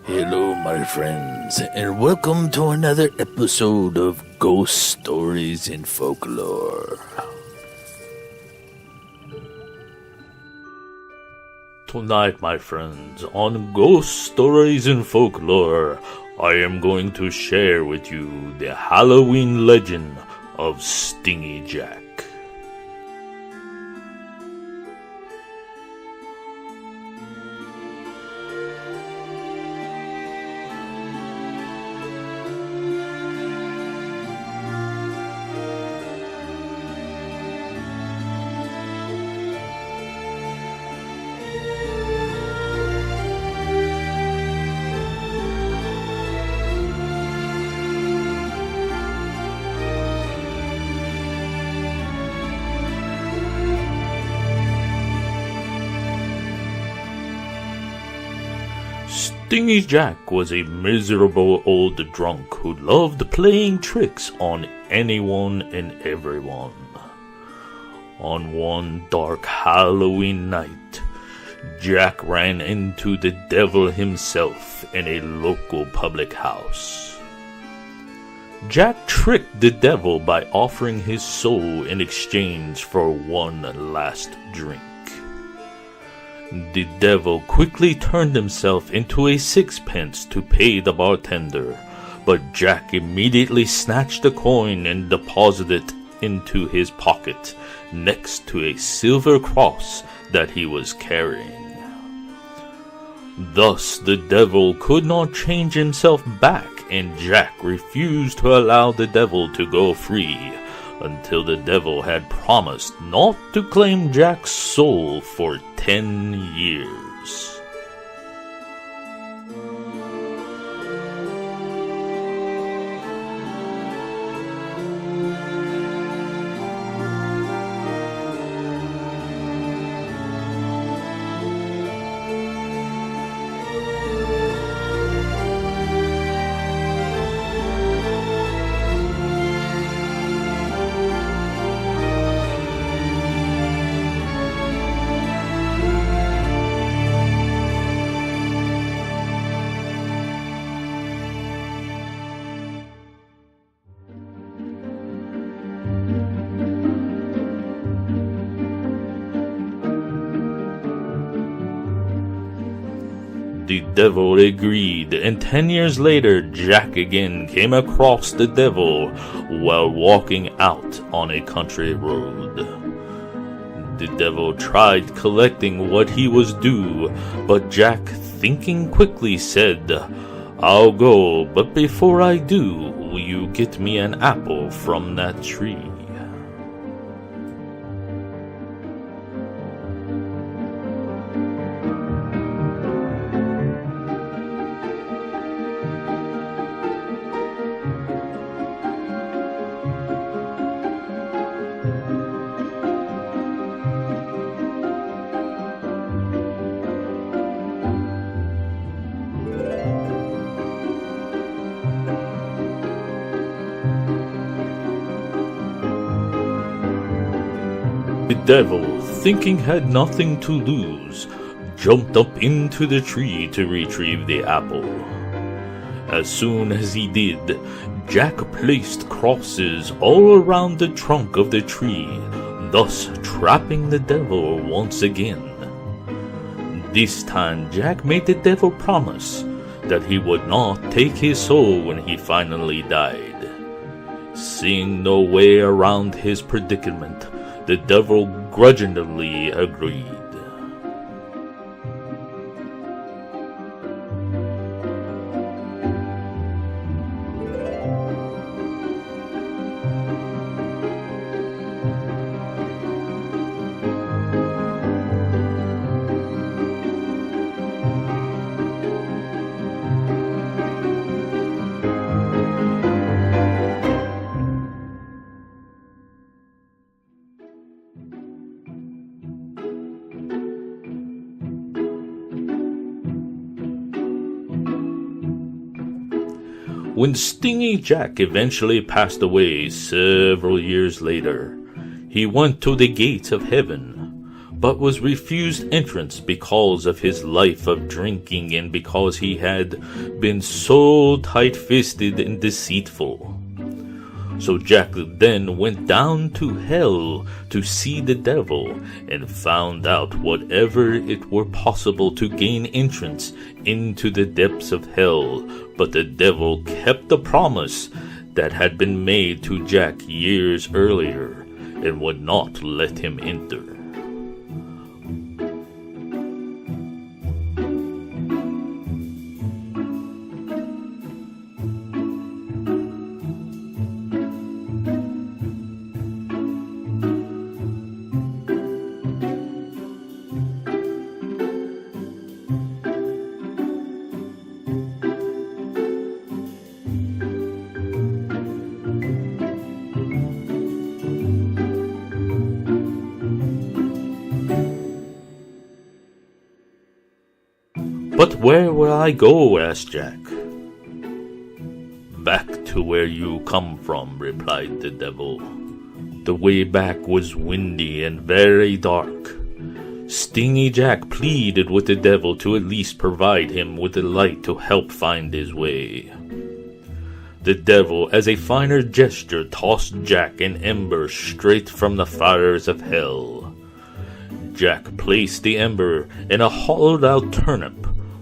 Hello, my friends, and welcome to another episode of Ghost Stories in Folklore. Tonight, my friends, on Ghost Stories in Folklore, I am going to share with you the Halloween legend of Stingy Jack. Stingy Jack was a miserable old drunk who loved playing tricks on anyone and everyone. On one dark Halloween night, Jack ran into the devil himself in a local public house. Jack tricked the devil by offering his soul in exchange for one last drink. The devil quickly turned himself into a sixpence to pay the bartender, but Jack immediately snatched the coin and deposited it into his pocket next to a silver cross that he was carrying. Thus the devil could not change himself back, and Jack refused to allow the devil to go free until the devil had promised not to claim Jack's soul for 10 years. The devil agreed, and 10 years later, Jack again came across the devil while walking out on a country road. The devil tried collecting what he was due, but Jack, thinking quickly, said, "I'll go, but before I do, will you get me an apple from that tree?" The devil, thinking had nothing to lose, jumped up into the tree to retrieve the apple. As soon as he did, Jack placed crosses all around the trunk of the tree, thus trapping the devil once again. This time Jack made the devil promise that he would not take his soul when he finally died. Seeing no way around his predicament, the devil grudgingly agreed. When Stingy Jack eventually passed away several years later, he went to the gates of heaven, but was refused entrance because of his life of drinking and because he had been so tight-fisted and deceitful. So Jack then went down to hell to see the devil and found out whatever it were possible to gain entrance into the depths of hell, but the devil kept the promise that had been made to Jack years earlier and would not let him enter. "But where will I go?" asked Jack. "Back to where you come from," replied the devil. The way back was windy and very dark. Stingy Jack pleaded with the devil to at least provide him with a light to help find his way. The devil, as a final gesture, tossed Jack an ember straight from the fires of hell. Jack placed the ember in a hollowed-out turnip,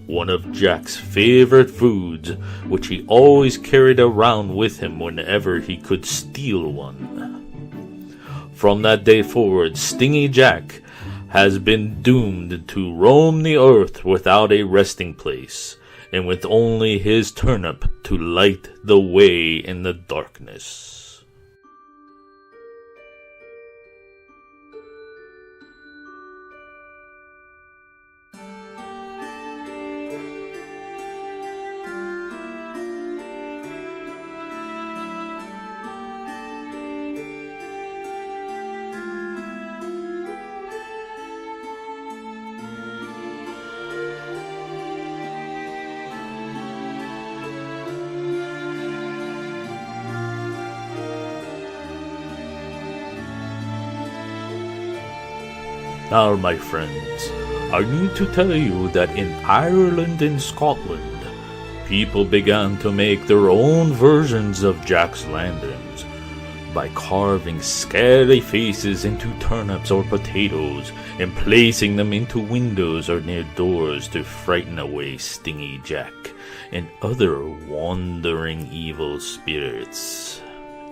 one of Jack's favorite foods, which he always carried around with him whenever he could steal one. From that day forward, Stingy Jack has been doomed to roam the earth without a resting place, and with only his turnip to light the way in the darkness. Now, my friends, I need to tell you that in Ireland and Scotland, people began to make their own versions of Jack's lanterns by carving scary faces into turnips or potatoes and placing them into windows or near doors to frighten away Stingy Jack and other wandering evil spirits.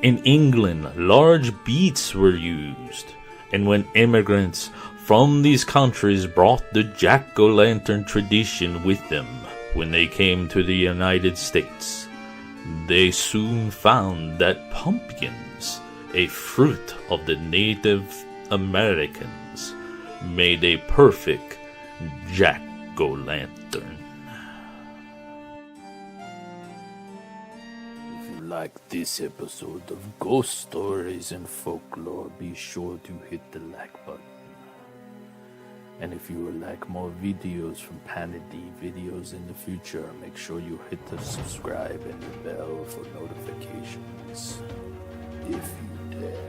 In England, large beets were used, and when immigrants from these countries brought the jack-o'-lantern tradition with them when they came to the United States, they soon found that pumpkins, a fruit of the Native Americans, made a perfect jack-o'-lantern. If you like this episode of Ghost Stories and Folklore, be sure to hit the like button. And if you would like more videos from Panady videos in the future, make sure you hit the subscribe and the bell for notifications. If you dare.